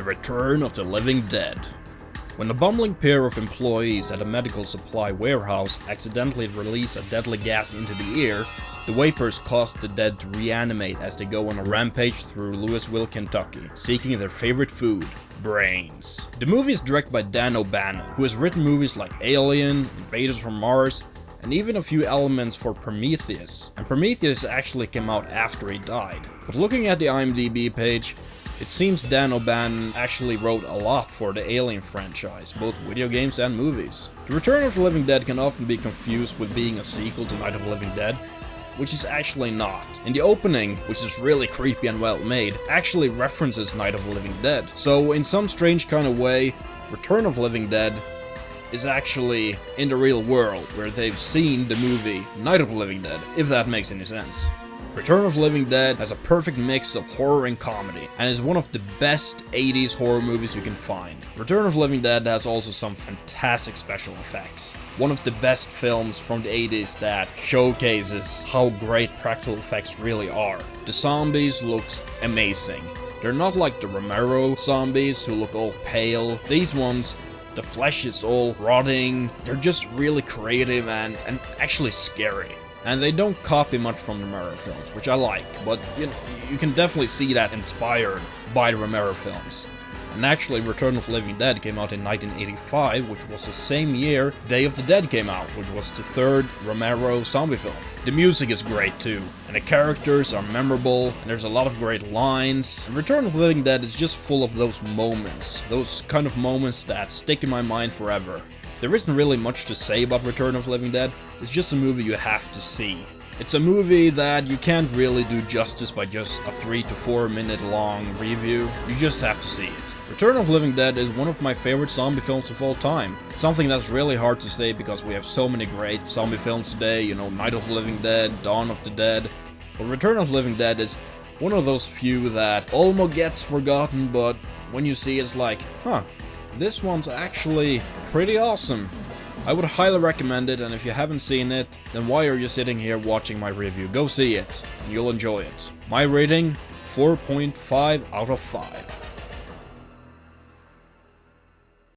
The Return of the Living Dead. When a bumbling pair of employees at a medical supply warehouse accidentally release a deadly gas into the air, the vapors cause the dead to reanimate as they go on a rampage through Louisville, Kentucky, seeking their favorite food, brains. The movie is directed by Dan O'Bannon, who has written movies like Alien, Invaders from Mars, and even a few elements for Prometheus. And Prometheus actually came out after he died. But looking at the IMDb page, it seems Dan O'Bannon actually wrote a lot for the Alien franchise, both video games and movies. The Return of the Living Dead can often be confused with being a sequel to Night of the Living Dead, which is actually not. In the opening, which is really creepy and well made, actually references Night of the Living Dead. So in some strange kind of way, Return of the Living Dead is actually in the real world, where they've seen the movie Night of the Living Dead, if that makes any sense. Return of the Living Dead has a perfect mix of horror and comedy, and is one of the best 80s horror movies you can find. Return of the Living Dead has also some fantastic special effects. One of the best films from the 80s that showcases how great practical effects really are. The zombies looks amazing. They're not like the Romero zombies who look all pale. These ones, the flesh is all rotting. They're just really creative and actually scary. And they don't copy much from the Romero films, which I like, but you can definitely see that inspired by the Romero films. And actually, Return of the Living Dead came out in 1985, which was the same year Day of the Dead came out, which was the third Romero zombie film. The music is great too, and the characters are memorable, and there's a lot of great lines. And Return of the Living Dead is just full of those moments, those kind of moments that stick in my mind forever. There isn't really much to say about Return of the Living Dead, it's just a movie you have to see. It's a movie that you can't really do justice by just a 3 to 4 minute long review, you just have to see it. Return of the Living Dead is one of my favorite zombie films of all time. Something that's really hard to say because we have so many great zombie films today, Night of the Living Dead, Dawn of the Dead. But Return of the Living Dead is one of those few that almost gets forgotten, but when you see it, it's like, huh, this one's actually pretty awesome. I would highly recommend it, and if you haven't seen it, then why are you sitting here watching my review? Go see it, and you'll enjoy it. My rating, 4.5 out of 5.